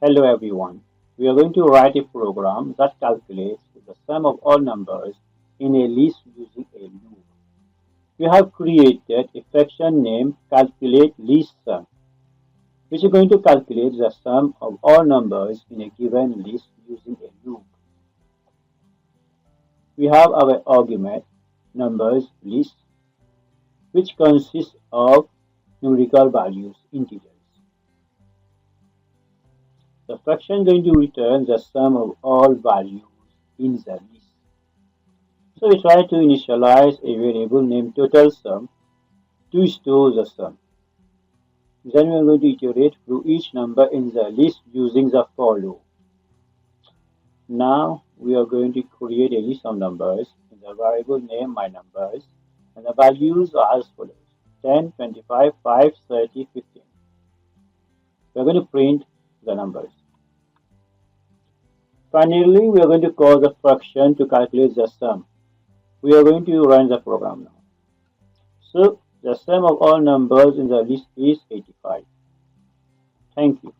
Hello everyone. We are going to write a program that calculates the sum of all numbers in a list using a loop. We have created a function named calculate list sum, which is going to calculate the sum of all numbers in a given list using a loop. We have our argument numbers list, which consists of numerical values, integers. The function is going to return the sum of all values in the list. So we try to initialize a variable named total sum to store the sum. Then we are going to iterate through each number in the list using the for loop. Now we are going to create a list of numbers in the variable name my numbers, and the values are as follows: 10, 25, 5, 30, 15. We are going to print the numbers. Finally, we are going to call the function to calculate the sum. We are going to run the program now. So the sum of all numbers in the list is 85. Thank you.